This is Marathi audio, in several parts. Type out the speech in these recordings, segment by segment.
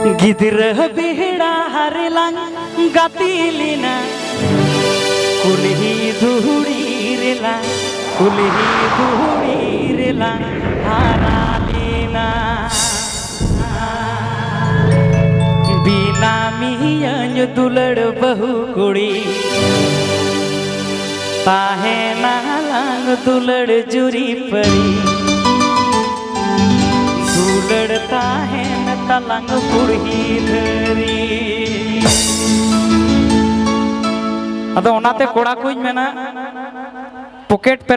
गिद्र बिहड़ा हरलांग गातिलिना कुलही धुड़ी रेला कुलही धुड़ी रेला हारालिना बिना मियन दुलड़ बहु कुड़ी ताहे नालांग दुलड़ जुरी परी दुलड़ता है न तलंग पुरही धरी अदो ओनाते कोड़ा कुछ मेना पॉकेट पे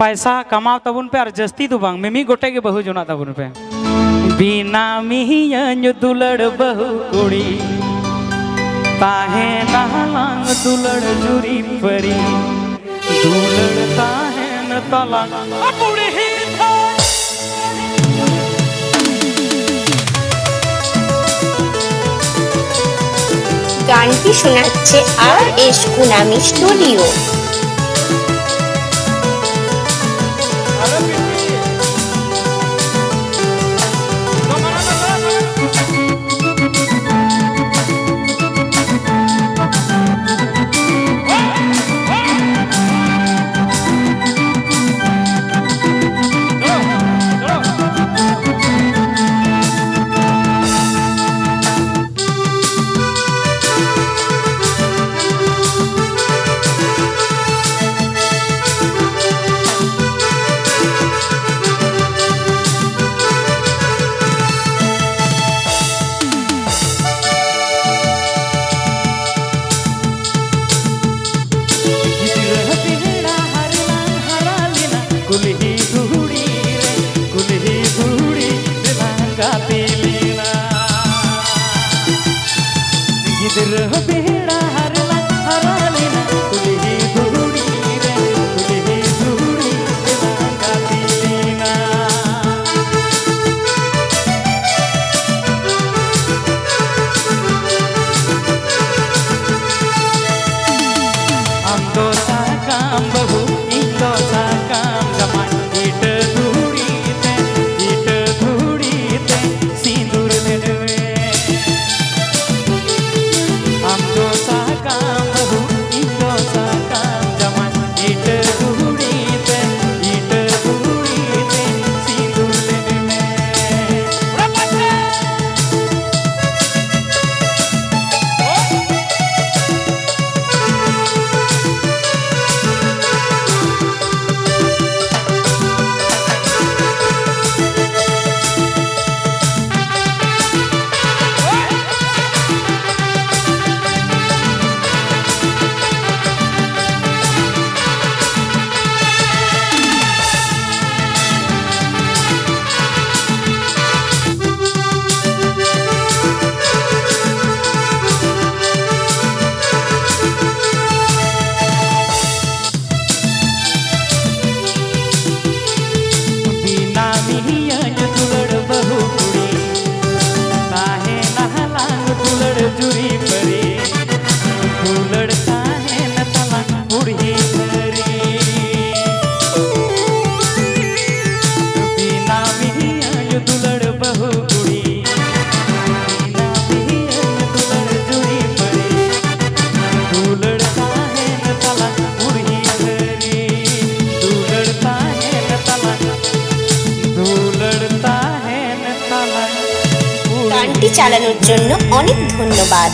पैसा कमाओ तबुन पे और जस्ती तो बांग मिमी गोटे के बहु जोना तबुन पे बिना मियन दुलड़ बहु कुड़ी ताहे नालांग दुलड़ जुरी परी दुलड़ता है न तलंग पुरही গানটি শোনাচ্ছে আর.এস. কুনামি স্টুডিও। कुलही धुड़ी रे कुलही धुड़ी गातिलिना गिद्र बिहड़ा हरलांग कुलही धुड़ी रे कुलही धुड़ी गातिलिना हम तो साकाम बहु इन तो साकाम जुरी परी दुलड़ता है न तलंग पुरही धरी बिना मियन दुलड़ बहु कुड़ी बिना मियन दुलड़ जुरी परी दुलड़ता है न तलंग पुरही धरी दुलड़ता है न तलंग दुलड़ता है न तलंग। গানটি চালানোর জন্য অনেক ধন্যবাদ।